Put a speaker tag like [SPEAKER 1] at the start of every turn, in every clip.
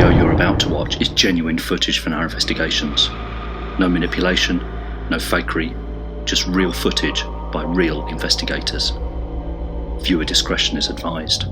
[SPEAKER 1] video you're about to watch is genuine footage from our investigations. No manipulation, no fakery, just real footage by real investigators. Viewer discretion is advised.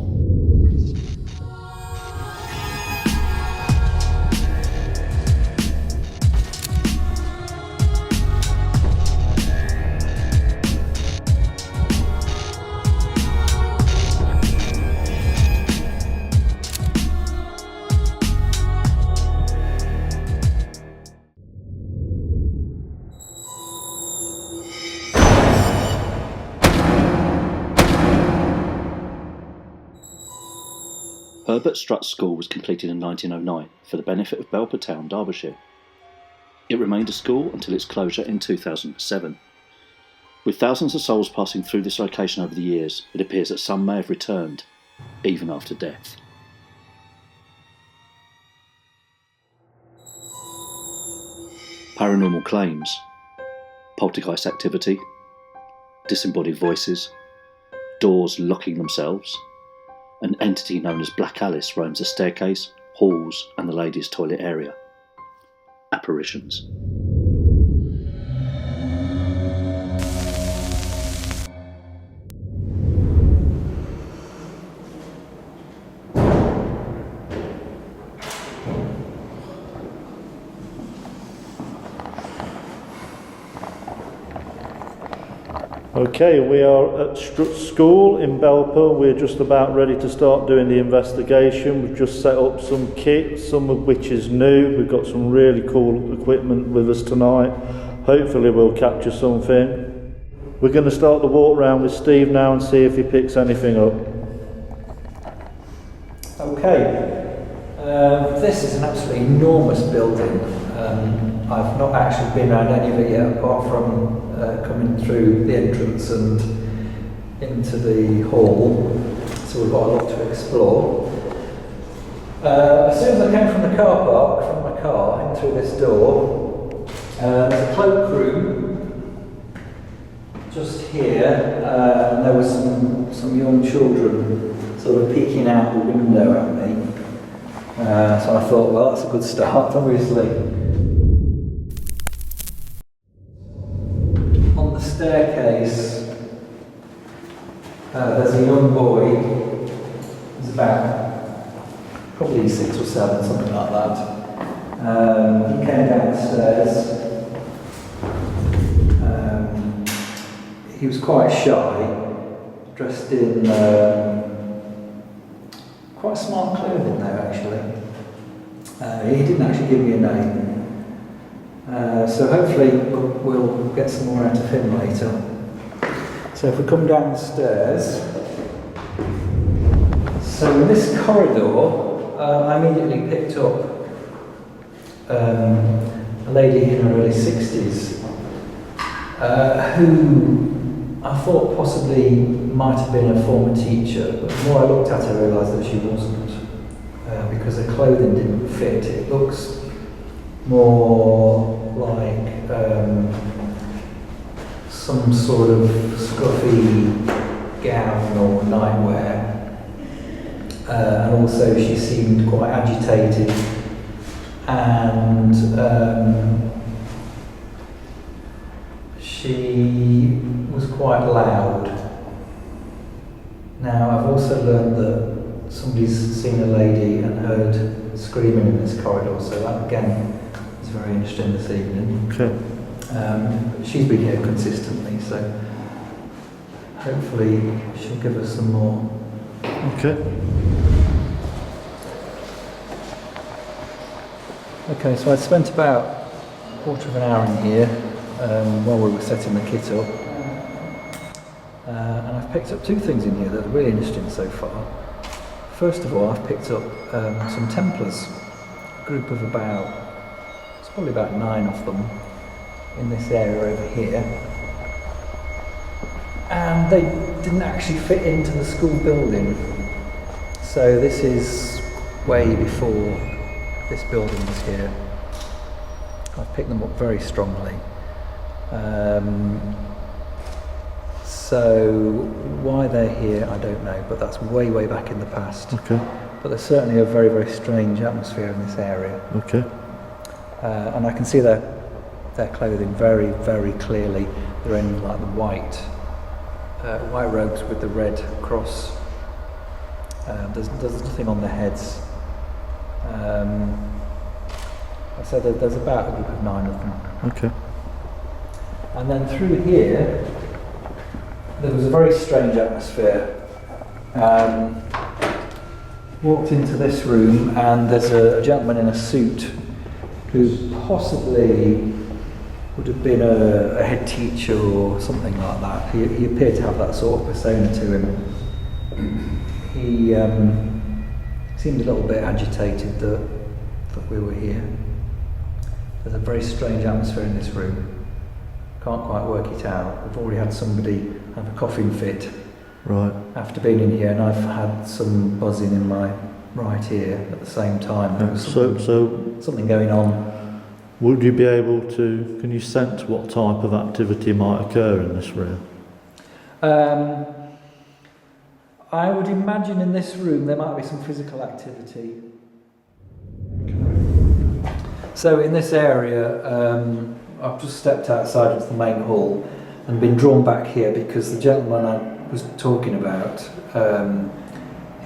[SPEAKER 1] Herbert Strutts School was completed in 1909 for the benefit of Belper Town, Derbyshire. It remained a school until its closure in 2007. With thousands of souls passing through this location over the years, it appears that some may have returned, even after death. Paranormal claims, poltergeist activity, disembodied voices, doors locking themselves. An entity known as Black Alice roams the staircase, halls and the ladies' toilet area. Apparitions.
[SPEAKER 2] Okay, we are at Strutts School in Belper. We're just about ready to start doing the investigation. We've just set up some kit, some of which is new. We've got some really cool equipment with us tonight. Hopefully we'll capture something. We're going to start the walk round with Steve now and see if he picks anything up.
[SPEAKER 3] Okay, this is an absolutely enormous building. I've not actually been around any of it yet, apart from coming through the entrance and into the hall, so we've got a lot to explore. As soon as I came from the car park, from my car, in through this door, there's a cloakroom just here, and there were some young children sort of peeking out the window at me. So I thought, well, that's a good start, obviously. On the staircase, there's a young boy. He's about probably 6 or 7, something like that. He came down the stairs. He was quite shy, dressed in quite smart clothing though, actually. He didn't actually give me a name. So hopefully we'll get some more out of him later. So if we come down the stairs, so in this corridor, I immediately picked up a lady in her early 60s who I thought possibly might have been a former teacher, but the more I looked at her, I realised that she wasn't, because her clothing didn't fit. It looks more like some sort of scruffy gown or nightwear, and also she seemed quite agitated, and she was quite loud. Now, I've also learned that somebody's seen a lady and heard screaming in this corridor, so that again is very interesting this evening.
[SPEAKER 2] Okay.
[SPEAKER 3] She's been here consistently, so hopefully she'll give us some more.
[SPEAKER 2] Okay.
[SPEAKER 3] Okay, so I'd spent about a quarter of an hour in here while we were setting the kit up. And I've picked up 2 things in here that are really interesting so far. First of all, I've picked up some Templars, a group of it's probably about 9 of them in this area over here. And they didn't actually fit into the school building. So this is way before this building was here. I've picked them up very strongly. So why they're here, I don't know, but that's way back in the past.
[SPEAKER 2] Okay.
[SPEAKER 3] but there's certainly a very, very strange atmosphere in this area.
[SPEAKER 2] Okay.
[SPEAKER 3] And I can see their clothing very, very clearly. They're in like the white robes with the red cross. There's nothing on their heads. I said that there's about a group of 9 of them.
[SPEAKER 2] Okay.
[SPEAKER 3] And then through here, there was a very strange atmosphere. Walked into this room, and there's a gentleman in a suit who possibly would have been a head teacher or something like that. He appeared to have that sort of persona to him. He seemed a little bit agitated that we were here. There's a very strange atmosphere in this room. Can't quite work it out. We've already had somebody have a coughing fit.
[SPEAKER 2] Right.
[SPEAKER 3] After being in here, and I've had some buzzing in my right ear at the same time. There was something going on.
[SPEAKER 2] Would you be able to, can you sense what type of activity might occur in this room?
[SPEAKER 3] I would imagine in this room there might be some physical activity. So in this area, I've just stepped outside into the main hall and been drawn back here because the gentleman I was talking about,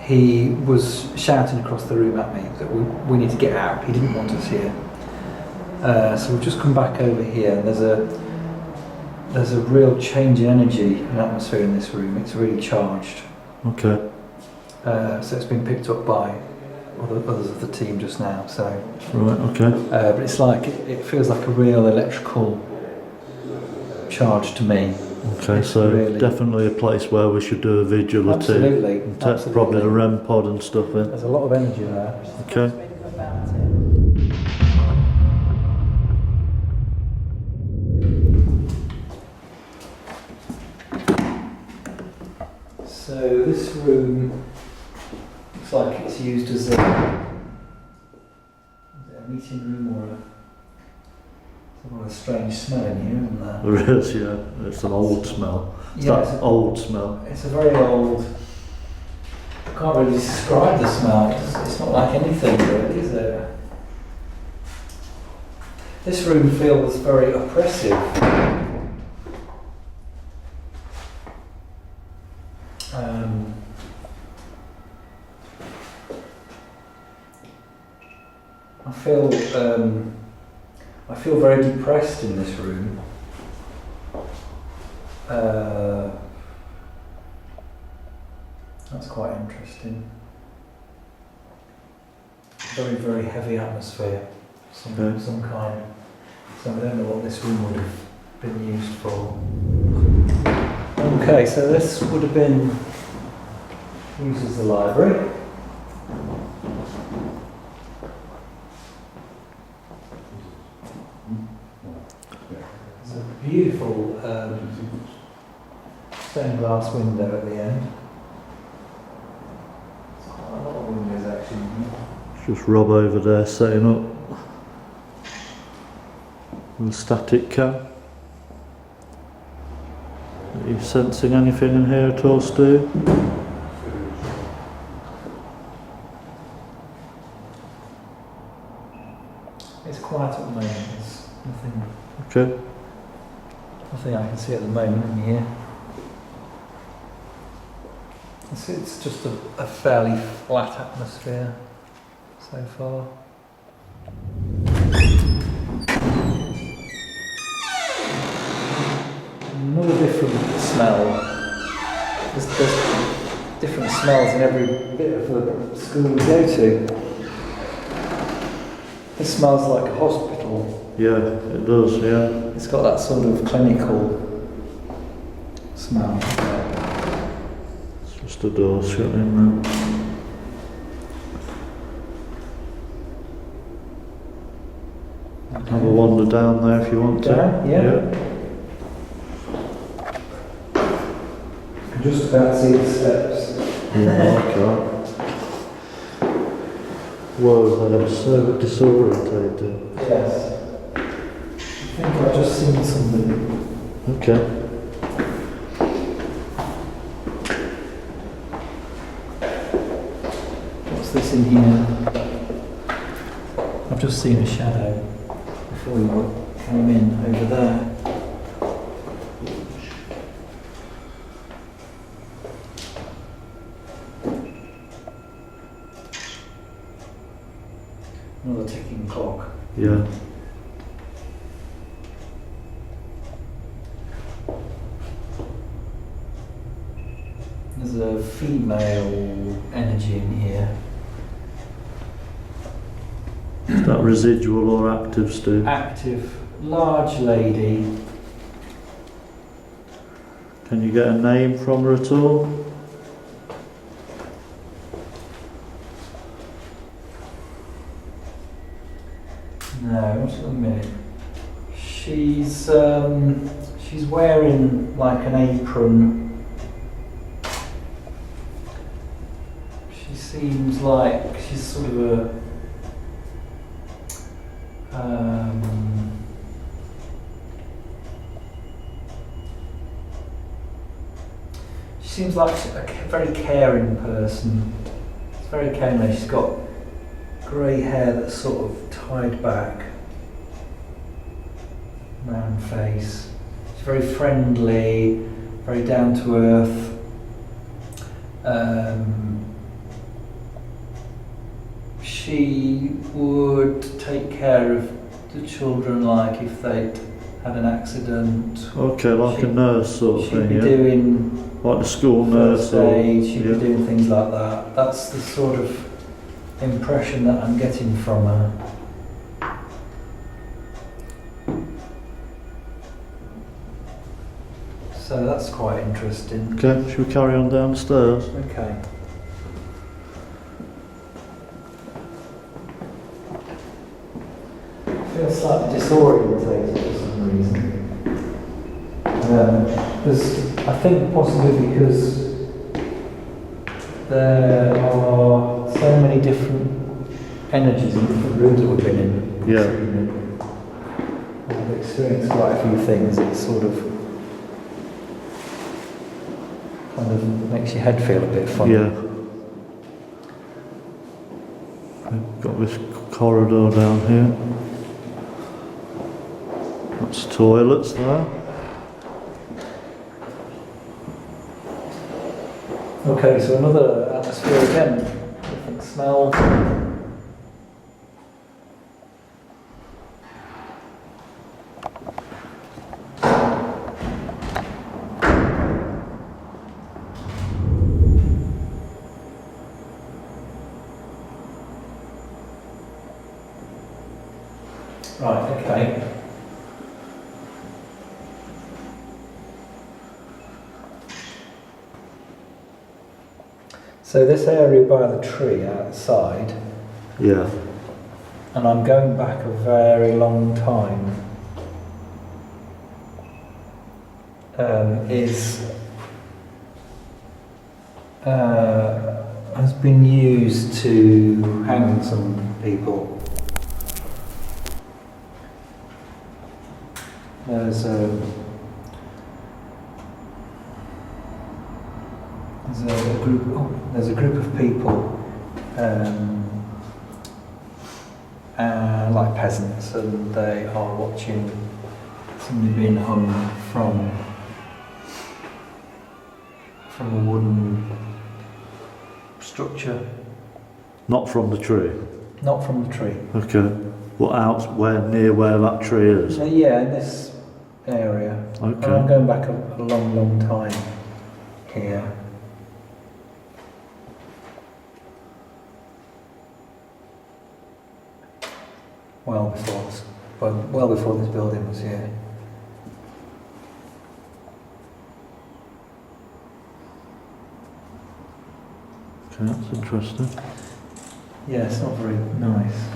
[SPEAKER 3] he was shouting across the room at me that we need to get out. He didn't want us here. So we've just come back over here, and there's a real change in energy and atmosphere in this room. It's really charged.
[SPEAKER 2] Okay.
[SPEAKER 3] So it's been picked up by others of the team just now. So
[SPEAKER 2] right. Okay.
[SPEAKER 3] but it's like it feels like a real electrical charge to me.
[SPEAKER 2] Okay, so really definitely a place where we should do a vigil or two.
[SPEAKER 3] Absolutely.
[SPEAKER 2] And take probably a REM pod and stuff in.
[SPEAKER 3] There's a lot of energy there.
[SPEAKER 2] Okay.
[SPEAKER 3] So this room looks like it's used as a meeting room or a strange smell in here, isn't there?
[SPEAKER 2] There is, yeah. It's an old smell. It's that old smell.
[SPEAKER 3] It's a very old. I can't really describe the smell. It's not like anything, really, is it? This room feels very oppressive. I feel very depressed in this room. That's quite interesting. Very, very heavy atmosphere, some kind. So I don't know what this room would have been used for. Okay, so this would have been used as the library. There's a beautiful stained glass window at the end. There's quite a lot of windows actually.
[SPEAKER 2] Just Rob over there setting up the static cam. Are you sensing anything in here at all, Stu?
[SPEAKER 3] It's quiet at the moment. There's nothing.
[SPEAKER 2] Okay.
[SPEAKER 3] Nothing I can see at the moment in here. It's just a fairly flat atmosphere so far. Another different smell. There's different smells in every bit of the school we go to. This smells like a hospital.
[SPEAKER 2] Yeah, it does, yeah.
[SPEAKER 3] It's got that sort of clinical smell.
[SPEAKER 2] It's just a door shutting now. Have a wander down there if you want to.
[SPEAKER 3] Down? Yeah. I can just about see the steps.
[SPEAKER 2] Okay. Whoa, that is so disorientated.
[SPEAKER 3] Yes. I think I've just seen something.
[SPEAKER 2] Okay.
[SPEAKER 3] What's this in here. I've just seen a shadow before we came in over there. Another ticking clock.
[SPEAKER 2] Yeah.
[SPEAKER 3] There's a female energy in here.
[SPEAKER 2] Is that residual or active, Stu?
[SPEAKER 3] Active, large lady.
[SPEAKER 2] Can you get a name from her at all?
[SPEAKER 3] No, not at the minute. She's wearing like an apron. She seems like she's sort of a she seems like a very caring person. She's very caring. She's got grey hair that's sort of tied back, round face. She's very friendly, very down to earth. She would take care of the children, like if they'd had an accident.
[SPEAKER 2] Okay, like a nurse sort of thing,
[SPEAKER 3] She'd
[SPEAKER 2] yeah?
[SPEAKER 3] be doing
[SPEAKER 2] Like the school nurse
[SPEAKER 3] first aid, she'd
[SPEAKER 2] yeah.
[SPEAKER 3] be doing things like that. That's the sort of impression that I'm getting from her. So that's quite interesting.
[SPEAKER 2] Okay, should we carry on downstairs?
[SPEAKER 3] Okay. I feel slightly disorientated for some reason. I think possibly because there are so many different energies in different rooms that we've been in.
[SPEAKER 2] Yeah.
[SPEAKER 3] I've experienced quite a few things. It sort of kind of makes your head feel a bit funny.
[SPEAKER 2] Yeah. We've got this corridor down here. That's toilets there.
[SPEAKER 3] Okay, so another atmosphere again, different smell. Right, okay. So this area by the tree outside,
[SPEAKER 2] Yeah.
[SPEAKER 3] and I'm going back a very long time, has been used to hang some people. There's a group of people, like peasants, and they are watching somebody being hung from a wooden structure.
[SPEAKER 2] Not from the tree.
[SPEAKER 3] Not from the tree.
[SPEAKER 2] Okay. What near where that tree is?
[SPEAKER 3] Yeah, in this area.
[SPEAKER 2] Okay.
[SPEAKER 3] And I'm going back a long, long time here. Well before this building was here.
[SPEAKER 2] Okay, that's interesting.
[SPEAKER 3] Yeah, it's not very nice.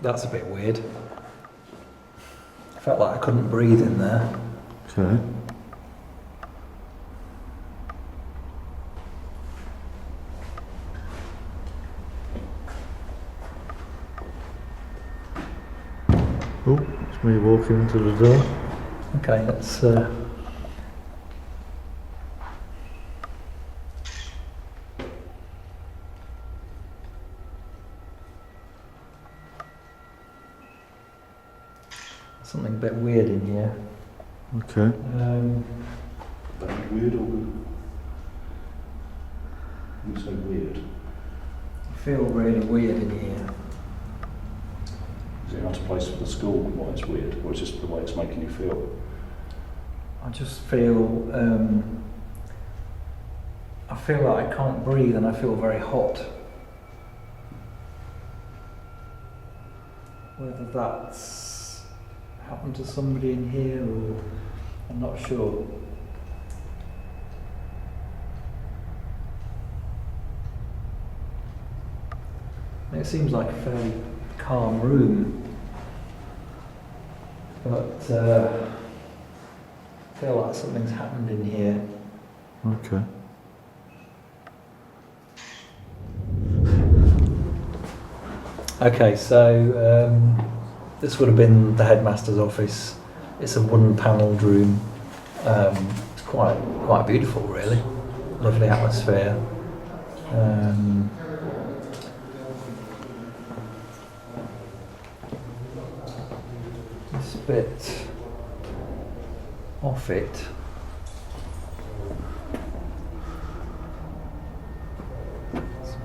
[SPEAKER 3] That's a bit weird. I felt like I couldn't breathe in there.
[SPEAKER 2] Okay. Oh, it's me walking into the door.
[SPEAKER 3] Okay, let's. Something a bit weird in here.
[SPEAKER 2] Okay.
[SPEAKER 1] Weird or good? You say weird.
[SPEAKER 3] I feel really weird in here.
[SPEAKER 1] Is it out of place for the school why it's weird, or is it just the way it's making you feel?
[SPEAKER 3] I just feel. I feel like I can't breathe and I feel very hot. Whether that's happened to somebody in here or I'm not sure. It seems like a fairly calm room, but I feel like something's happened in here.
[SPEAKER 2] Okay.
[SPEAKER 3] Okay, so this would have been the headmaster's office. It's a wooden panelled room. It's quite beautiful, really. Lovely atmosphere. This bit off it.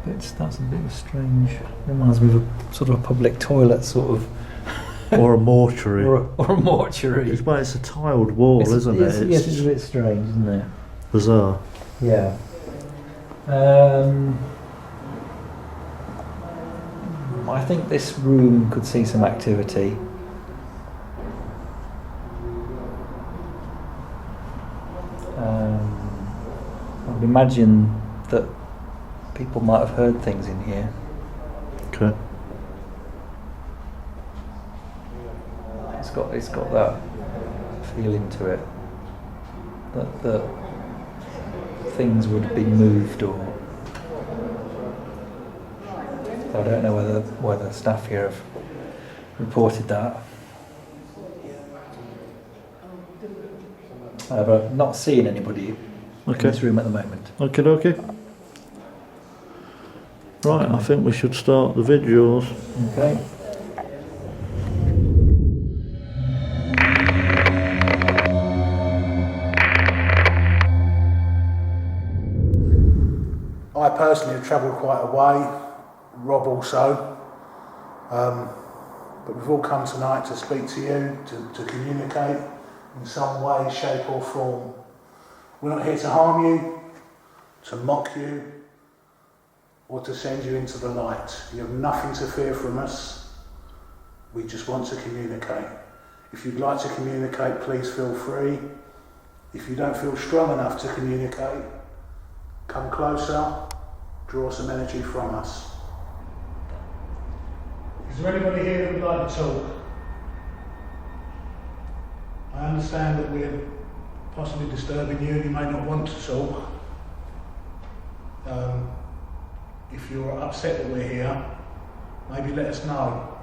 [SPEAKER 3] That's a bit of strange. Reminds me of a sort of a public toilet, sort of.
[SPEAKER 2] Or a mortuary.
[SPEAKER 3] or a mortuary.
[SPEAKER 2] It's a tiled wall, isn't it?
[SPEAKER 3] Yes, it's a bit strange, isn't it?
[SPEAKER 2] Bizarre.
[SPEAKER 3] Yeah. I think this room could see some activity. I would imagine that people might have heard things in here.
[SPEAKER 2] Okay.
[SPEAKER 3] It's got that feeling to it that things would be moved, or I don't know whether staff here have reported that. But I've not seen anybody in this room at the moment.
[SPEAKER 2] Okay. Right, I think we should start the videos.
[SPEAKER 3] Okay.
[SPEAKER 4] I personally have travelled quite a way, Rob also, but we've all come tonight to speak to you, to communicate in some way, shape or form. We're not here to harm you, to mock you, or to send you into the light. You have nothing to fear from us. We just want to communicate. If you'd like to communicate, please feel free. If you don't feel strong enough to communicate, come closer, draw some energy from us. Is there anybody here that would like to talk? I understand that we're possibly disturbing you and you may not want to talk. If you're upset that we're here, maybe let us know.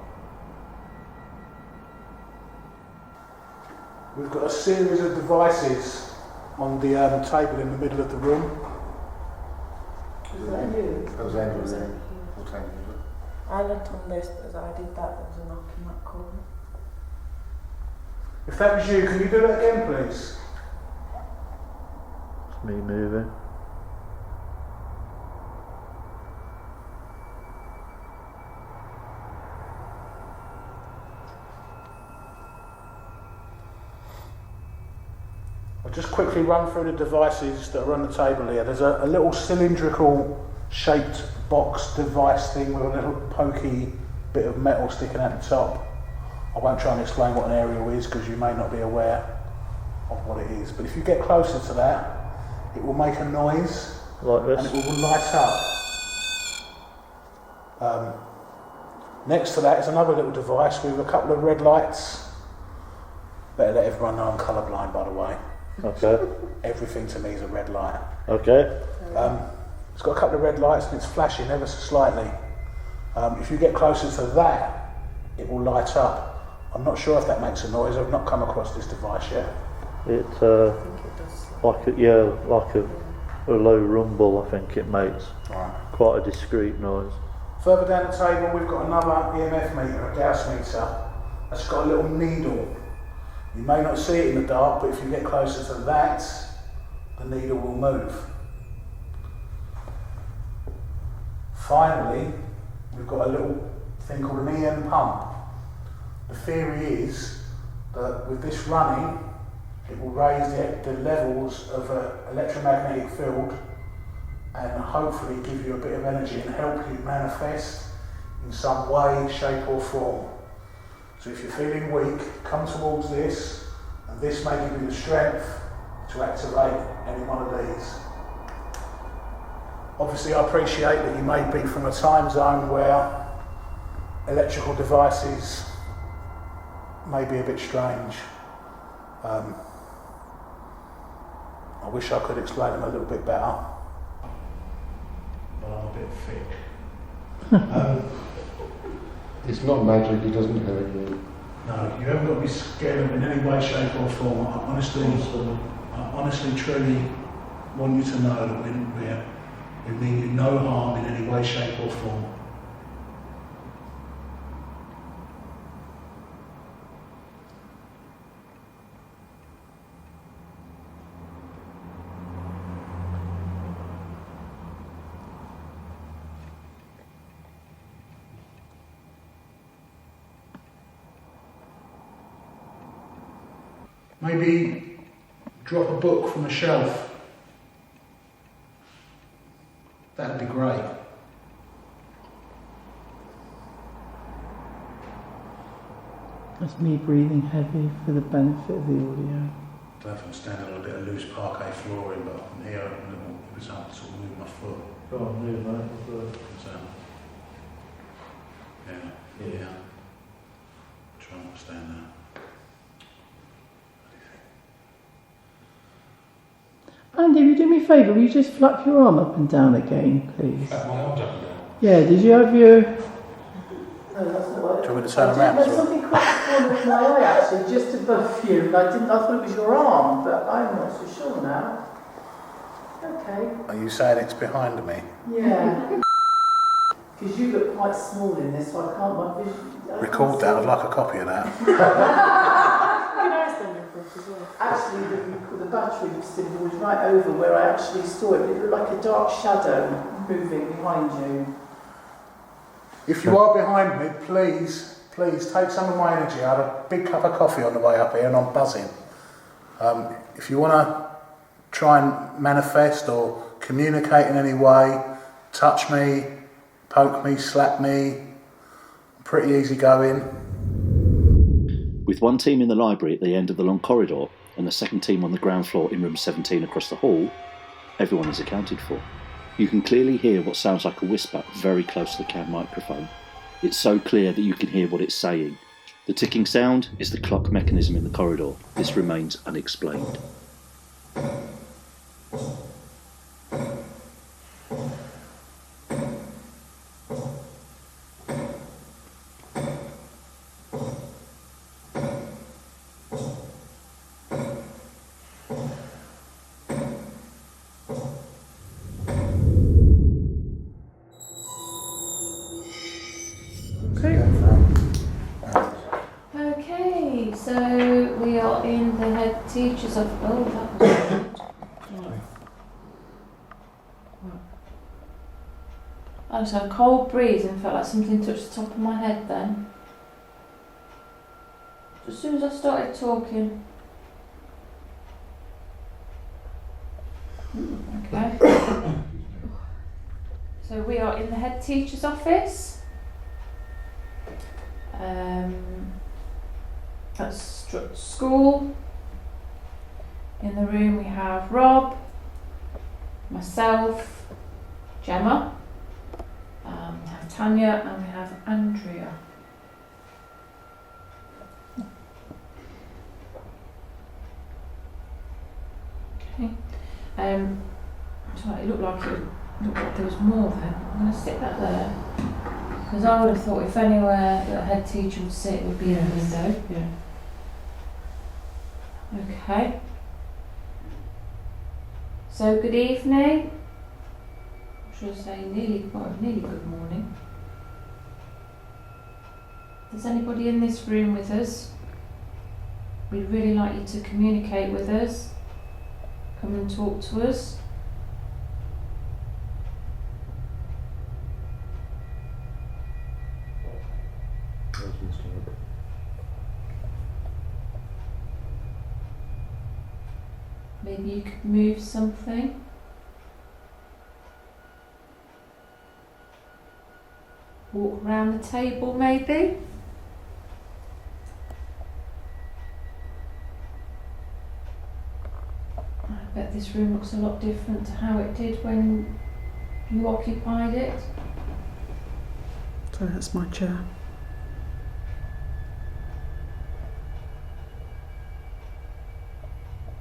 [SPEAKER 4] We've got a series of devices on the table in the middle of the room.
[SPEAKER 5] Was that you?
[SPEAKER 4] That was Andrew.
[SPEAKER 5] I looked on this, but as I did that, there was a knock in that corner.
[SPEAKER 4] If that was you, can you do that again, please?
[SPEAKER 2] It's me moving.
[SPEAKER 4] I'll just quickly run through the devices that are on the table here. There's a little cylindrical shaped box device thing with a little pokey bit of metal sticking out the top. I won't try and explain what an aerial is because you may not be aware of what it is. But if you get closer to that, it will make a noise
[SPEAKER 2] Like this?
[SPEAKER 4] and it will light up. Next to that is another little device with a couple of red lights. Better let everyone know I'm colourblind, by the way.
[SPEAKER 2] Okay.
[SPEAKER 4] Everything to me is a red light.
[SPEAKER 2] Okay.
[SPEAKER 4] It's got a couple of red lights and it's flashing ever so slightly. If you get closer to that, it will light up I'm not sure if that makes a noise. I've not come across this device yet.
[SPEAKER 2] It
[SPEAKER 5] I think it does.
[SPEAKER 2] like a low rumble. I think it makes
[SPEAKER 4] Right.
[SPEAKER 2] quite a discreet noise.
[SPEAKER 4] Further down the table, we've got another EMF meter, a Gauss meter. That's got a little needle. You may not see it in the dark, but if you get closer to that, the needle will move. Finally, we've got a little thing called an EM pump. The theory is that with this running, it will raise the levels of an electromagnetic field and hopefully give you a bit of energy and help you manifest in some way, shape or form. So if you're feeling weak, come towards this, and this may give you the strength to activate any one of these. Obviously I appreciate that you may be from a time zone where electrical devices may be a bit strange. I wish I could explain them a little bit better, but I'm a bit thick.
[SPEAKER 6] It's not magic, it doesn't hurt you.
[SPEAKER 4] No, you haven't got to be scared of it in any way, shape or form. I honestly, truly want you to know that we mean you no harm in any way, shape or form. Maybe drop a book from a shelf. That'd be great.
[SPEAKER 7] That's me breathing heavy for the benefit of the audio.
[SPEAKER 4] I don't know if I'm standing on a bit of loose parquet flooring, but I can hear a little result to move my foot.
[SPEAKER 2] Go on, move, mate.
[SPEAKER 4] So, yeah. Try not to stand there.
[SPEAKER 7] Andy, will you do me a favour? Will you just flap your arm up and down again, please?
[SPEAKER 4] My arms up and down.
[SPEAKER 7] Yeah, did you have your... No, that's not right.
[SPEAKER 4] Do you want me to turn around?
[SPEAKER 7] There's something quite in the corner of my eye, actually, just above you. I thought it was your arm, but I'm not so sure now. Okay.
[SPEAKER 4] Are you saying it's behind me?
[SPEAKER 7] Yeah. Because you look quite small in this, so I can't...
[SPEAKER 4] Record that, I'd like a copy of that.
[SPEAKER 7] Actually, the battery symbol was right over where I actually saw it. It looked like a dark shadow moving behind you.
[SPEAKER 4] If you are behind me, please take some of my energy. I had a big cup of coffee on the way up here and I'm buzzing. If you want to try and manifest or communicate in any way, touch me, poke me, slap me, pretty easy going.
[SPEAKER 1] With one team in the library at the end of the long corridor and the second team on the ground floor in room 17 across the hall, everyone is accounted for. You can clearly hear what sounds like a whisper very close to the cam microphone. It's so clear that you can hear what it's saying. The ticking sound is the clock mechanism in the corridor. This remains unexplained.
[SPEAKER 8] Okay, so we are in the head teachers of. Oh, that was good. I just had a cold breeze and felt like something touched the top of my head then. As soon as I started talking. Okay. So we are in the head teacher's office. At Strutts School. In the room we have Rob, myself, Gemma, we have Tanya and we have Andrea. Okay. So it looked like there was more then. I'm going to stick that there. Because I would have thought if anywhere that a head teacher would sit, it would be in the window.
[SPEAKER 5] Yeah.
[SPEAKER 8] Okay. So good evening. I should say nearly good morning. If there's anybody in this room with us, we'd really like you to communicate with us. Come and talk to us. Maybe you could move something. Walk around the table maybe. I bet this room looks a lot different to how it did when you occupied it.
[SPEAKER 5] So that's my chair.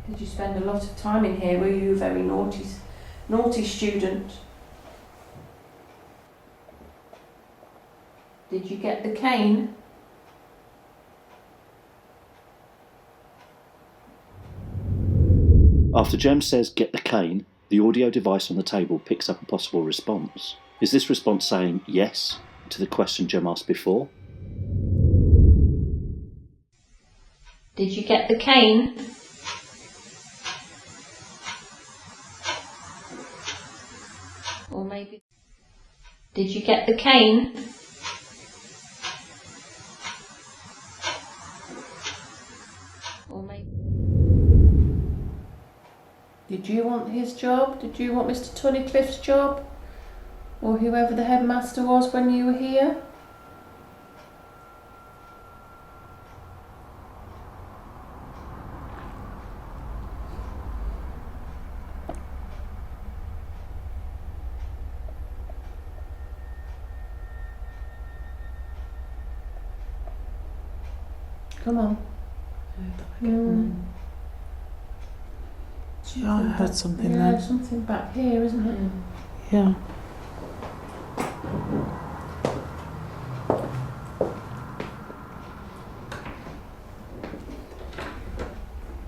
[SPEAKER 8] Did you spend a lot of time in here? Were you a very naughty student? Did you get the cane?
[SPEAKER 1] After Jem says get the cane, the audio device on the table picks up a possible response. Is this response saying yes to the question Jem asked before?
[SPEAKER 8] Did you get the cane? Or maybe, did you get the cane? Or maybe, did you want his job? Did you want Mr. Tunnicliffe's job? Or whoever the headmaster was when you were here? Come on.
[SPEAKER 5] Yeah, I heard something
[SPEAKER 8] Yeah,
[SPEAKER 5] then.
[SPEAKER 8] something back here, isn't it?
[SPEAKER 5] Yeah.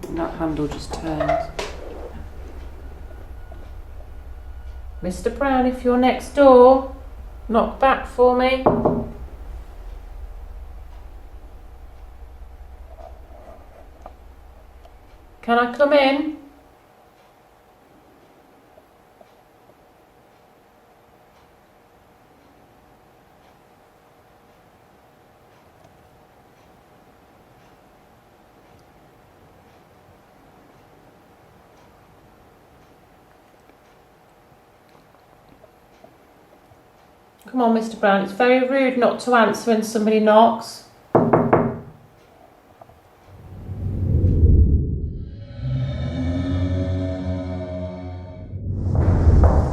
[SPEAKER 5] And that handle just turned.
[SPEAKER 8] Mr. Brown, if you're next door, knock back for me. Can I come in? Come on, Mr. Brown, it's very rude not to answer when somebody knocks.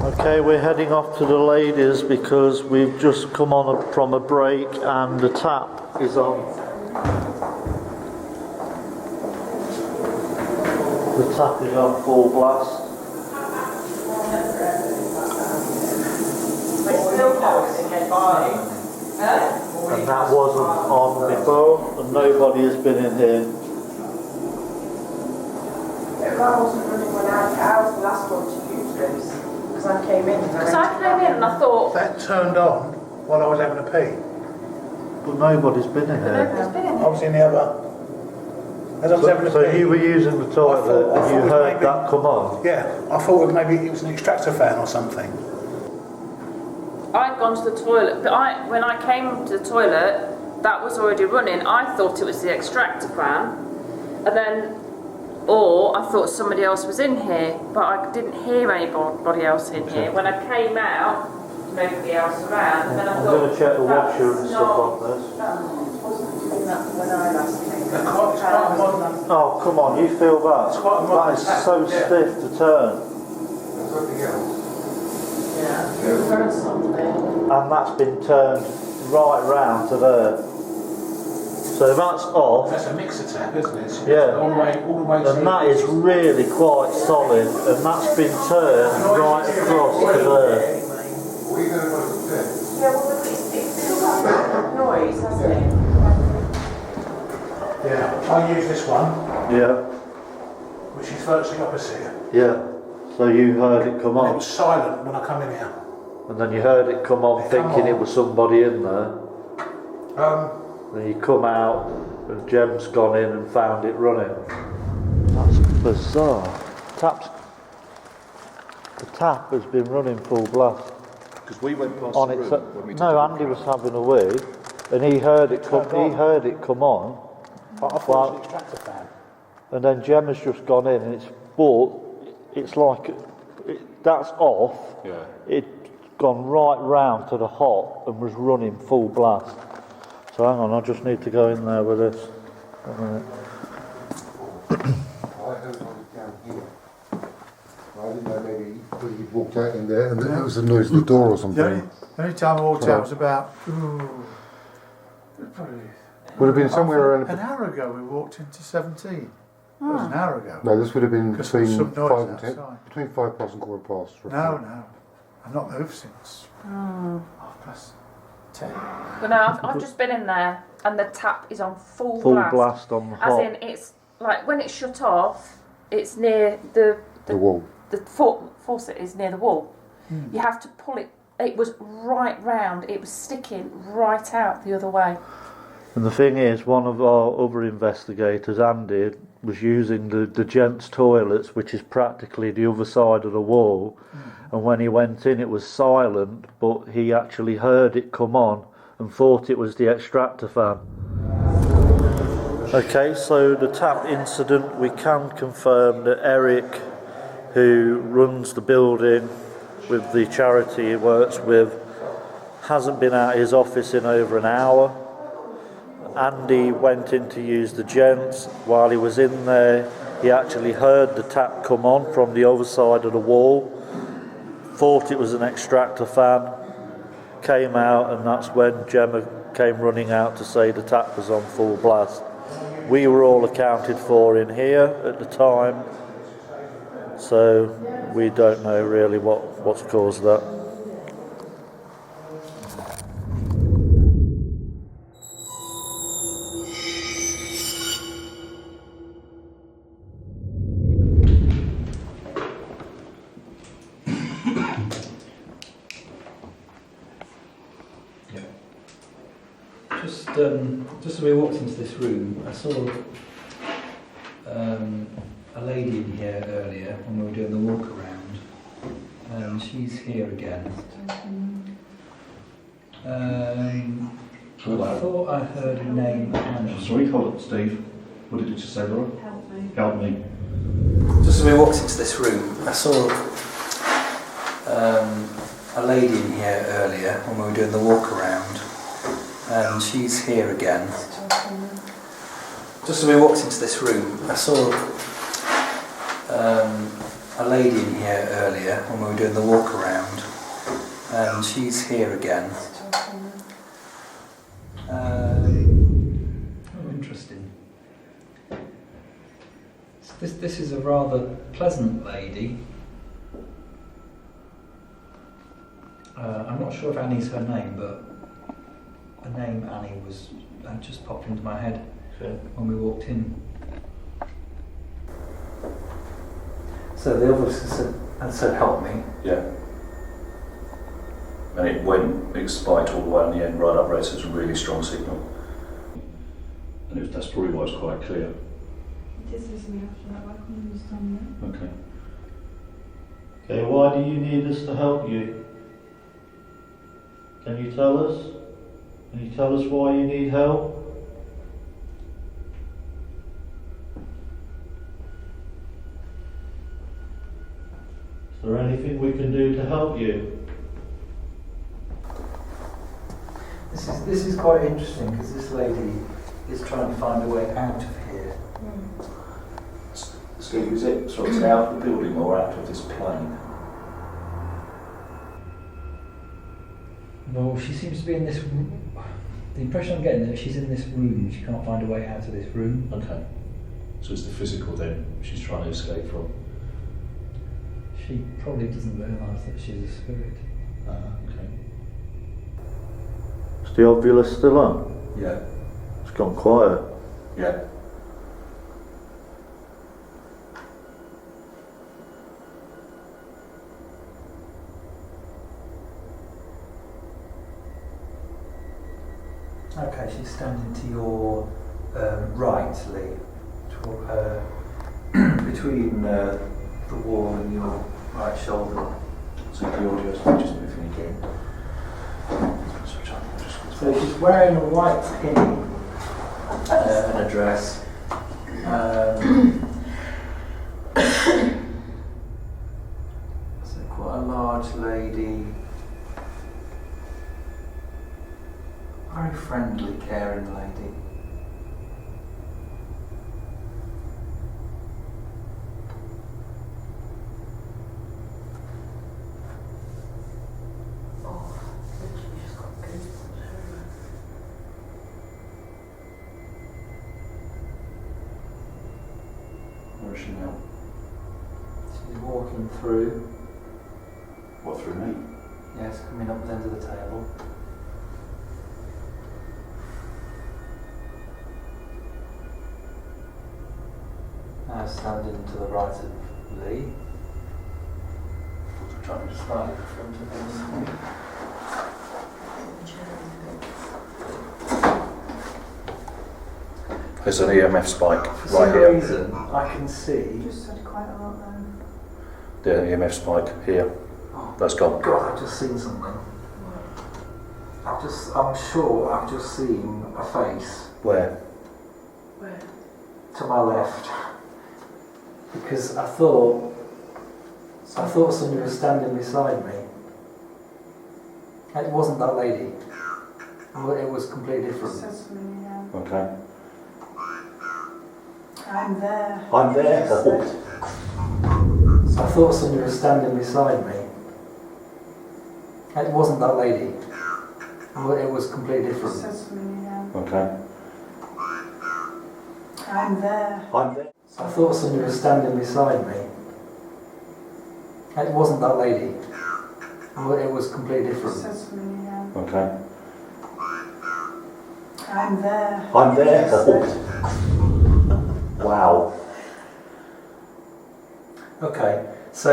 [SPEAKER 2] Okay, we're heading off to the ladies because we've just come on from a break and the tap is on. The tap is on full blast. And that wasn't on before, and nobody has been in here.
[SPEAKER 7] That wasn't running when I was the last one to use this. Because I came in.
[SPEAKER 8] Because I came in and I thought...
[SPEAKER 4] That turned on while I was having a pee.
[SPEAKER 2] But nobody's been in here.
[SPEAKER 4] I was in the other. As I was having a pee.
[SPEAKER 2] So you were using the toilet and you heard
[SPEAKER 4] maybe,
[SPEAKER 2] that come on?
[SPEAKER 4] Yeah, I thought maybe it was an extractor fan or something.
[SPEAKER 9] I'd gone to the toilet, but when I came to the toilet, that was already running. I thought it was the extractor fan, and then, or I thought somebody else was in here, but I didn't hear anybody else in here. When I came out, nobody else around, and then I
[SPEAKER 2] I'm
[SPEAKER 9] thought...
[SPEAKER 2] going to check the washer and stuff on this.
[SPEAKER 7] Wasn't doing that when I last came.
[SPEAKER 4] It's quite a modern.
[SPEAKER 2] Oh, come on, you feel that?
[SPEAKER 4] It's quite a modern
[SPEAKER 2] That is
[SPEAKER 4] tap,
[SPEAKER 2] so
[SPEAKER 4] yeah.
[SPEAKER 2] stiff to turn.
[SPEAKER 6] There's nothing else.
[SPEAKER 7] Yeah, very something.
[SPEAKER 2] And that's been turned right round to there. So that's off.
[SPEAKER 4] That's a mixer tap, isn't it?
[SPEAKER 2] Yeah.
[SPEAKER 4] All the way to
[SPEAKER 2] And that is really quite solid, and that's been turned right across to there.
[SPEAKER 6] What are you going to put it there?
[SPEAKER 7] Yeah, well, it's
[SPEAKER 5] noise, hasn't it?
[SPEAKER 4] Yeah, I use this one,
[SPEAKER 2] Yeah,
[SPEAKER 4] which is virtually opposite.
[SPEAKER 2] yeah. So you heard it come
[SPEAKER 4] And it
[SPEAKER 2] on,
[SPEAKER 4] was silent when I come in here.
[SPEAKER 2] and then you heard it come on,
[SPEAKER 4] It come
[SPEAKER 2] thinking
[SPEAKER 4] on.
[SPEAKER 2] it was somebody in there.
[SPEAKER 4] Um,
[SPEAKER 2] Then you come out, and Jem's gone in and found it running. That's bizarre. The tap has been running full blast.
[SPEAKER 1] Because we went past
[SPEAKER 2] On
[SPEAKER 1] the
[SPEAKER 2] its
[SPEAKER 1] room when we
[SPEAKER 2] no, Andy was having a wee, and he heard it come. He heard it come on,
[SPEAKER 4] but I thought it was an extractor fan.
[SPEAKER 2] and then Jem has just gone in, and it's like that's off.
[SPEAKER 1] Yeah.
[SPEAKER 2] It's gone right round to the hot and was running full blast. So hang on, I just need to go in there with this. A minute.
[SPEAKER 6] I heard it down here. I didn't know maybe he walked out in there and it was the noise of the door or something.
[SPEAKER 10] The only time I walked out was about probably
[SPEAKER 6] Would have been somewhere around.
[SPEAKER 10] an hour ago. We walked into 17. It was an hour ago.
[SPEAKER 6] No, this would have been
[SPEAKER 10] Because there was
[SPEAKER 6] between
[SPEAKER 10] some noise
[SPEAKER 6] 5 and 10.
[SPEAKER 10] outside.
[SPEAKER 6] Between 5 past and quarter past. roughly.
[SPEAKER 10] No, I've not moved since 10.
[SPEAKER 9] But no, I've just been in there and the tap is on full
[SPEAKER 2] blast on the
[SPEAKER 9] As
[SPEAKER 2] hot.
[SPEAKER 9] in, it's like when it's shut off, it's near the
[SPEAKER 6] wall.
[SPEAKER 9] The faucet is near the wall. You have to pull it. It was right round. It was sticking right out the other way.
[SPEAKER 2] And the thing is, one of our other investigators, Andy, was using the gents' toilets, which is practically the other side of the wall. And when he went in, it was silent, but he actually heard it come on and thought it was the extractor fan. Okay, so the tap incident, we can confirm that Eric, who runs the building with the charity he works with, hasn't been out of his office in over an hour. Andy went in to use the gents. While he was in there, he actually heard the tap come on from the other side of the wall, thought it was an extractor fan, came out, and that's when Gemma came running out to say the tap was on full blast. We were all accounted for in here at the time, so we don't know really what's caused that.
[SPEAKER 3] Just as we walked into this room, I saw a lady in here earlier when we were doing the walk around, and she's here again. I thought I heard a name.
[SPEAKER 1] Sorry, hold on, Steve. What did you just say, Laura?
[SPEAKER 5] Help me.
[SPEAKER 1] Help me.
[SPEAKER 3] Just as we walked into this room, I saw a lady in here earlier when we were doing the walk around, and she's here again. Just as we walked into this room, I saw a lady in here earlier when we were doing the walk around, and she's here again. Oh, interesting. This is a rather pleasant lady. I'm not sure if Annie's her name, but the name Annie was just popped into my head when we walked in. So the officer said, and said, help me.
[SPEAKER 1] Yeah. And it spiked all the way on the end, right up red, so it's a really strong signal. And that's probably why it's quite clear.
[SPEAKER 5] This is me after that, I can understand that.
[SPEAKER 1] Okay.
[SPEAKER 2] Okay, why do you need us to help you? Can you tell us? Can you tell us why you need help? Is there anything we can do to help you?
[SPEAKER 3] This is quite interesting because this lady is trying to find a way out of here.
[SPEAKER 1] Steve, is it sort of out of the building or out of this plane?
[SPEAKER 3] No, she seems to be in this room. The impression I'm getting is that she's in this room. She can't find a way out of this room.
[SPEAKER 1] Okay. So it's the physical then she's trying to escape from?
[SPEAKER 3] She probably doesn't realise that she's a spirit.
[SPEAKER 1] Okay.
[SPEAKER 2] Is the ovulus still on?
[SPEAKER 3] Yeah.
[SPEAKER 2] It's gone quiet.
[SPEAKER 3] Yeah. Okay, she's standing to your right, Lee, between the wall and your right shoulder.
[SPEAKER 1] So the audio's just moving again.
[SPEAKER 3] So she's wearing a white pin and a dress. So quite a large lady. Very friendly, caring lady.
[SPEAKER 1] Where is she now?
[SPEAKER 3] She's walking through.
[SPEAKER 1] What, through me?
[SPEAKER 3] Yes, coming up the end of the table. Now standing to the right of Lee. Trying to start in front of him.
[SPEAKER 1] There's an EMF spike
[SPEAKER 3] For some reason, I can see.
[SPEAKER 5] Just said quite a lot then.
[SPEAKER 1] The EMF spike here.
[SPEAKER 3] Oh,
[SPEAKER 1] That's gone.
[SPEAKER 3] God, I've just seen something. I'm sure I've just seen a face
[SPEAKER 1] Where?
[SPEAKER 5] Where?
[SPEAKER 3] to my left. Because I thought somebody was standing beside me. It wasn't that lady. It was completely different.
[SPEAKER 5] Says to me, yeah.
[SPEAKER 1] Okay.
[SPEAKER 5] I'm there.
[SPEAKER 1] I'm there.
[SPEAKER 3] So I thought somebody was standing beside me. It wasn't that lady. It was completely different.
[SPEAKER 5] Says to me, yeah.
[SPEAKER 1] Okay.
[SPEAKER 5] I'm there.
[SPEAKER 1] I'm there.
[SPEAKER 3] I thought somebody was standing beside me. It wasn't that lady. It was completely different.
[SPEAKER 5] Says to me, yeah.
[SPEAKER 1] Okay.
[SPEAKER 5] I'm there.
[SPEAKER 1] I'm there. Wow.
[SPEAKER 3] Okay, so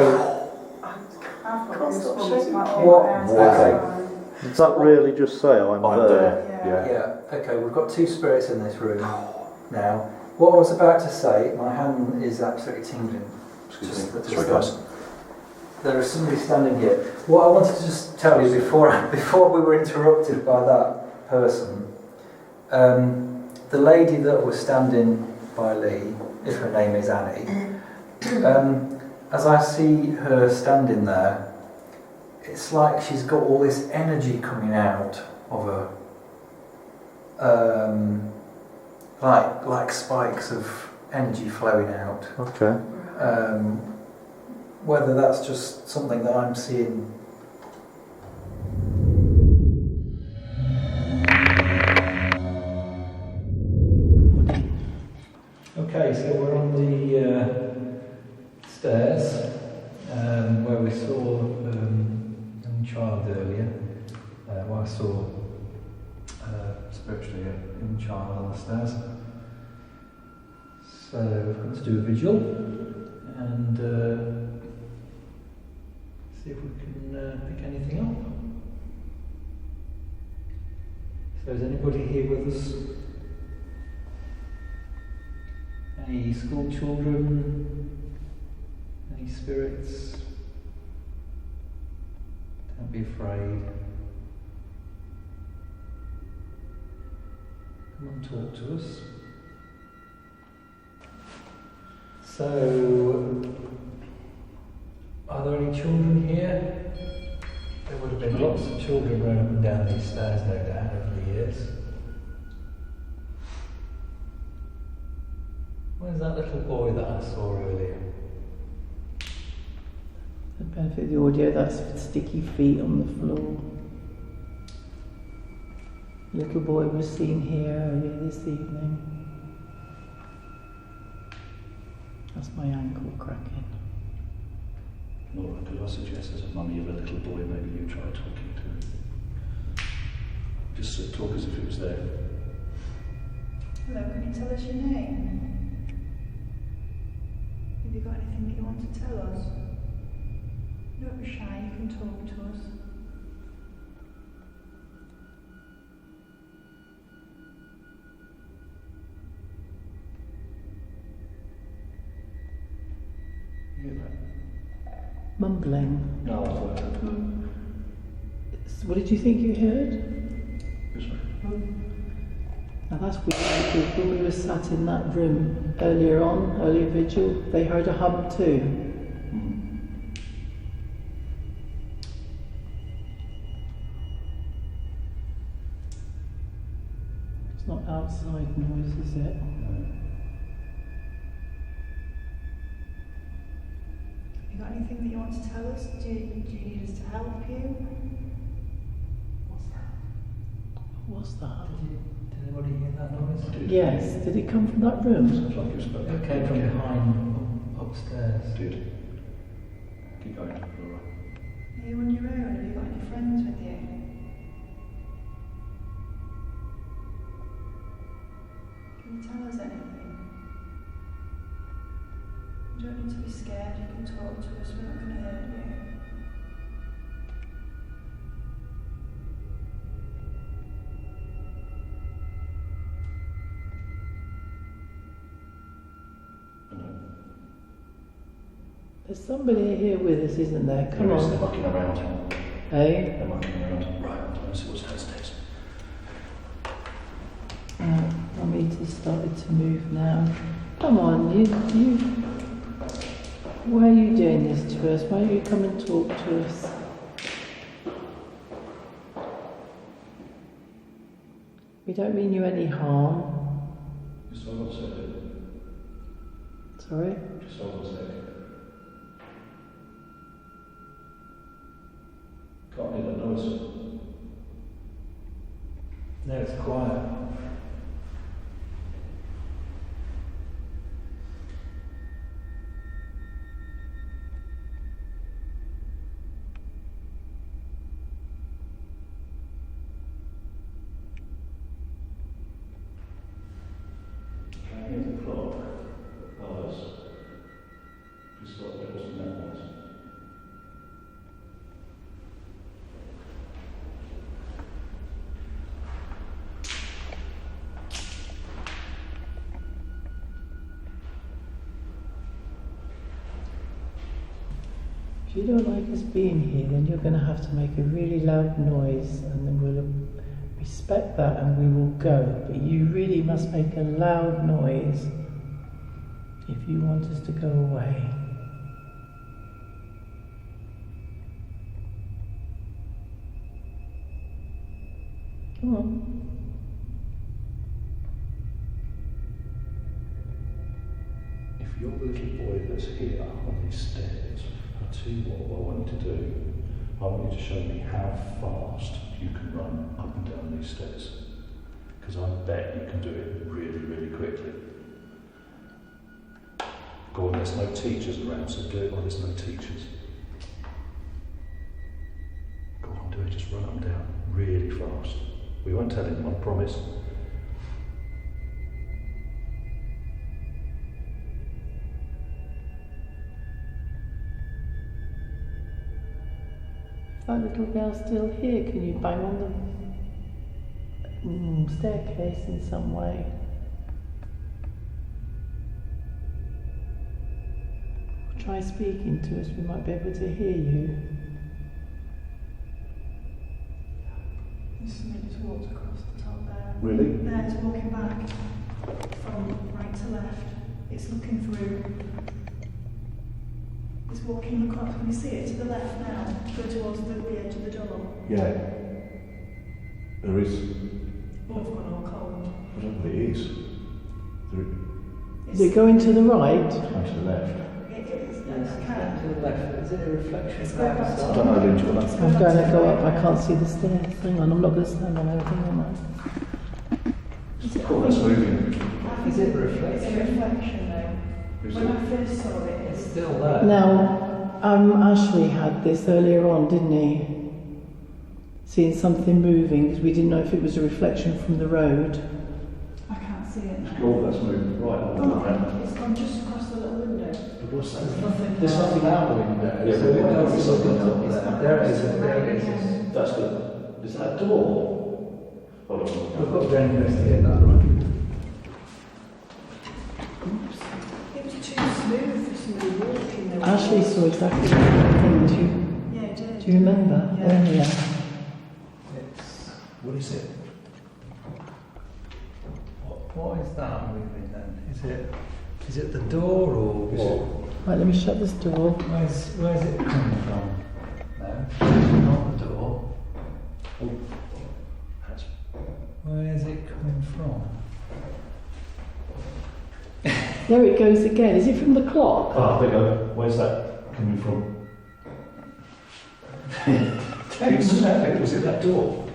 [SPEAKER 5] I've got
[SPEAKER 7] Stop
[SPEAKER 5] goosebumps
[SPEAKER 7] shaking.
[SPEAKER 5] like
[SPEAKER 3] What?
[SPEAKER 5] everywhere.
[SPEAKER 2] Does that really just say I'm there?
[SPEAKER 5] Yeah.
[SPEAKER 3] yeah, okay, we've got two spirits in this room now. What I was about to say, my hand is absolutely tingling.
[SPEAKER 1] Excuse me.
[SPEAKER 3] Just
[SPEAKER 1] Sorry, guys.
[SPEAKER 3] There is somebody standing here. What I wanted to just tell you before we were interrupted by that person, the lady that was standing by Lee, if her name is Annie, as I see her standing there, it's like she's got all this energy coming out of her, like spikes of energy flowing out.
[SPEAKER 2] Okay.
[SPEAKER 3] Whether that's just something that I'm seeing. Okay, so we're on the stairs where we saw a young child earlier. Well, I saw spiritually a young child on the stairs. So we've got to do a vigil and see if we can pick anything up. So is anybody here with us? Any school children? Any spirits? Don't be afraid. Come and talk to us. So, are there any children here? There would have been lots of children running up and down these stairs, no doubt, over the years. Where's that little boy that I saw earlier?
[SPEAKER 7] The benefit of the audio, that's sticky feet on the floor. Little boy was seen here earlier this evening. That's my ankle cracking.
[SPEAKER 1] Laura, could I suggest as a mummy of a little boy, maybe you try talking to him? Just talk as if it was there.
[SPEAKER 11] Hello, can you tell us your name? Have you got anything that you want to tell us? Don't be shy, you can talk to us.
[SPEAKER 1] You hear that?
[SPEAKER 12] Mumbling.
[SPEAKER 1] No, I thought
[SPEAKER 12] What did you think you heard?
[SPEAKER 1] this way.
[SPEAKER 12] Now that's weird, because when we were sat in that room earlier vigil, they heard a hum too. It's not outside noise, is it?
[SPEAKER 11] Have you got anything that you want to tell us? Do you need us to help you?
[SPEAKER 12] What's that?
[SPEAKER 3] Did anybody hear that noise?
[SPEAKER 12] Yes, did it come from that room?
[SPEAKER 1] Sounds like it was about
[SPEAKER 3] It came from behind, upstairs.
[SPEAKER 1] Did. Keep going, Laura.
[SPEAKER 11] Are you on your own? Have you got any friends with you? Can you tell us anything? You don't need to be scared, you can talk to us, we're not going to hurt you.
[SPEAKER 12] There's somebody here with us, isn't there? Come
[SPEAKER 1] There is,
[SPEAKER 12] on.
[SPEAKER 1] they're mucking around.
[SPEAKER 12] Hey?
[SPEAKER 1] They're mucking around. Right, let's see what's downstairs.
[SPEAKER 12] My meter's started to move now. Come on, you. Why are you doing this to us? Why don't you come and talk to us? We don't mean you any harm.
[SPEAKER 1] Just hold on a second.
[SPEAKER 12] Sorry?
[SPEAKER 1] Just hold on a second. Can't hear that noise.
[SPEAKER 3] No, it's quiet.
[SPEAKER 1] Can't hear the clock. Ours. Just like it wasn't that once.
[SPEAKER 12] If you don't like us being here, then you're going to have to make a really loud noise, and then we'll respect that and we will go. But you really must make a loud noise if you want us to go away. Come on.
[SPEAKER 1] If you're the little boy that's here on these stairs, I'll tell you what I want you to do. I want you to show me how fast you can run up and down these stairs. Because I bet you can do it really, really quickly. Go on, there's no teachers around, so do it while there's no teachers. Go on, do it, just run up and down really fast. We won't tell anyone, I promise.
[SPEAKER 12] That little girl's still here. Can you bang on the staircase in some way? Try speaking to us. We might be able to hear you.
[SPEAKER 11] There's something just walked across the top there.
[SPEAKER 1] Really?
[SPEAKER 11] There, it's walking back from right to left. It's looking through. It's walking across. Can you see it to the left now? Go towards the edge of the door.
[SPEAKER 1] Yeah. There is.
[SPEAKER 11] Oh, I've gone all cold.
[SPEAKER 1] I don't know what it is.
[SPEAKER 12] Is it going to the right?
[SPEAKER 1] It's going to the left.
[SPEAKER 3] To the left, is it a reflection?
[SPEAKER 11] It's going back to
[SPEAKER 1] I don't know, Lynn, do you want
[SPEAKER 12] I'm going to go up. I can't see the stairs. Hang on, I'm not going to stand on anything, am I?
[SPEAKER 1] to... Cool, that's moving.
[SPEAKER 3] Is it a reflection?
[SPEAKER 11] It's a reflection though.
[SPEAKER 1] Is
[SPEAKER 11] When
[SPEAKER 1] it?
[SPEAKER 11] I first saw it,
[SPEAKER 3] It's still there.
[SPEAKER 12] Now, Ashley had this earlier on, didn't he? seeing something moving because we didn't know if it was a reflection from the road.
[SPEAKER 11] I can't see it.
[SPEAKER 1] Oh, that's moving right on the ground.
[SPEAKER 11] It's gone just across the little window.
[SPEAKER 1] What's that?
[SPEAKER 3] There's nothing out the window.
[SPEAKER 1] Yeah,
[SPEAKER 3] so we know there's something up there. There it is. There it is.
[SPEAKER 1] That's good. Is that a door? Hold on.
[SPEAKER 3] We've got to go and investigate that, right?
[SPEAKER 11] It was too smooth for somebody walking there.
[SPEAKER 12] Ashley saw exactly the same thing.
[SPEAKER 11] Yeah, it did.
[SPEAKER 12] Do you remember?
[SPEAKER 11] Yeah.
[SPEAKER 12] Earlier.
[SPEAKER 3] What is it? What is that moving then? Is it the door or what?
[SPEAKER 12] Right, let me shut this door.
[SPEAKER 3] Where's it coming from? No, it's not the door.
[SPEAKER 1] Oh.
[SPEAKER 3] Where's it coming from?
[SPEAKER 12] There it goes again. Is it from the clock?
[SPEAKER 1] Ah, there you go. Where's that coming from? Was it that door?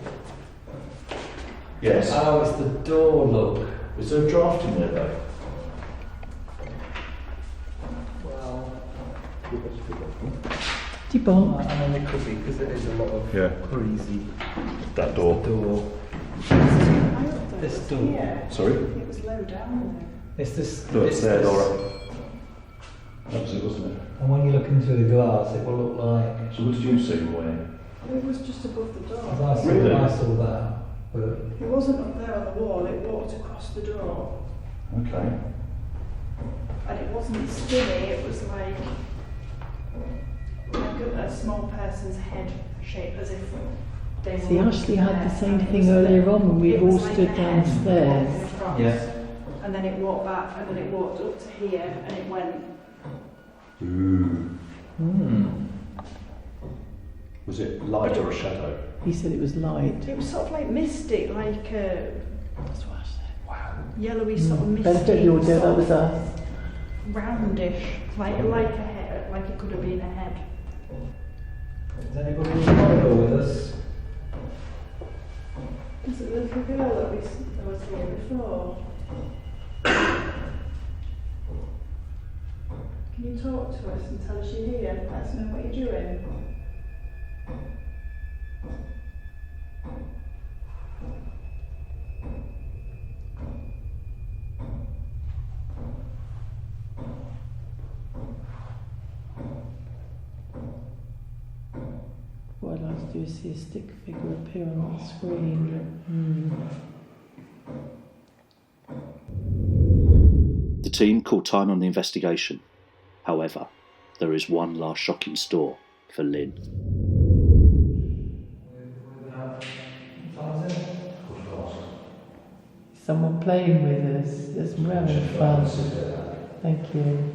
[SPEAKER 1] Yes.
[SPEAKER 3] Oh, it's the door, look.
[SPEAKER 1] Is there a draft in there though?
[SPEAKER 3] Well,
[SPEAKER 12] Debunk.
[SPEAKER 3] I mean, it could be because there is a lot of crazy.
[SPEAKER 1] That door.
[SPEAKER 3] Door. This door.
[SPEAKER 11] Yeah.
[SPEAKER 1] Sorry?
[SPEAKER 11] It was low down
[SPEAKER 3] It's this.
[SPEAKER 1] No, it's there, Laura. That was it, wasn't it?
[SPEAKER 3] And when you look into the glass, it will look like.
[SPEAKER 1] So what did you see where?
[SPEAKER 11] there. It was just above the door.
[SPEAKER 3] Because I saw that, but
[SPEAKER 11] It wasn't up there on the wall, it walked across the door.
[SPEAKER 1] Okay.
[SPEAKER 11] And it wasn't skinny, it was like a small person's head shape, as if they
[SPEAKER 12] See,
[SPEAKER 11] were
[SPEAKER 12] Ashley had the
[SPEAKER 11] there.
[SPEAKER 12] same
[SPEAKER 11] And it
[SPEAKER 12] thing
[SPEAKER 11] was
[SPEAKER 12] earlier on when we
[SPEAKER 11] it
[SPEAKER 12] all
[SPEAKER 11] was like
[SPEAKER 12] stood
[SPEAKER 11] a head
[SPEAKER 12] downstairs.
[SPEAKER 11] walking across.
[SPEAKER 3] Yeah.
[SPEAKER 11] And then it walked back, and then it walked up to here, and it went.
[SPEAKER 1] Was it light or a shadow?
[SPEAKER 12] He said it was light.
[SPEAKER 11] It was sort of like misty, like
[SPEAKER 12] That's what I said.
[SPEAKER 1] Wow.
[SPEAKER 11] yellowy sort of misty.
[SPEAKER 12] Benefit of the audio,
[SPEAKER 11] sort
[SPEAKER 12] that
[SPEAKER 11] of
[SPEAKER 12] was us.
[SPEAKER 11] roundish, like a head, like it could have been a head.
[SPEAKER 3] is anybody in the corridor with us?
[SPEAKER 11] Is it the little girl that was here before? Can you talk to us and tell us you're here? Let us know what you're doing.
[SPEAKER 12] What I'd like to do is see a stick figure appear on the screen.
[SPEAKER 1] The team called time on the investigation. However, there is one last shocking store for Lynn.
[SPEAKER 12] Someone playing with us. That's having fun. Thank you.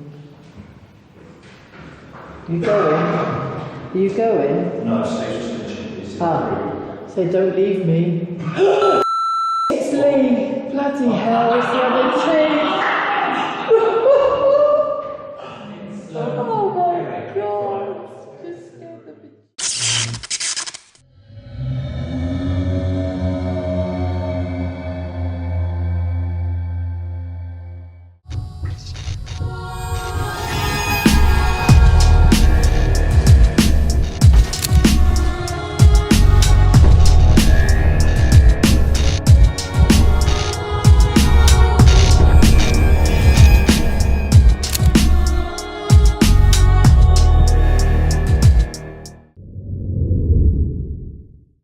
[SPEAKER 12] You going? Are you going?
[SPEAKER 1] No, Steve's just finishing.
[SPEAKER 12] So don't leave me. It's Lee. Bloody hell, it's the other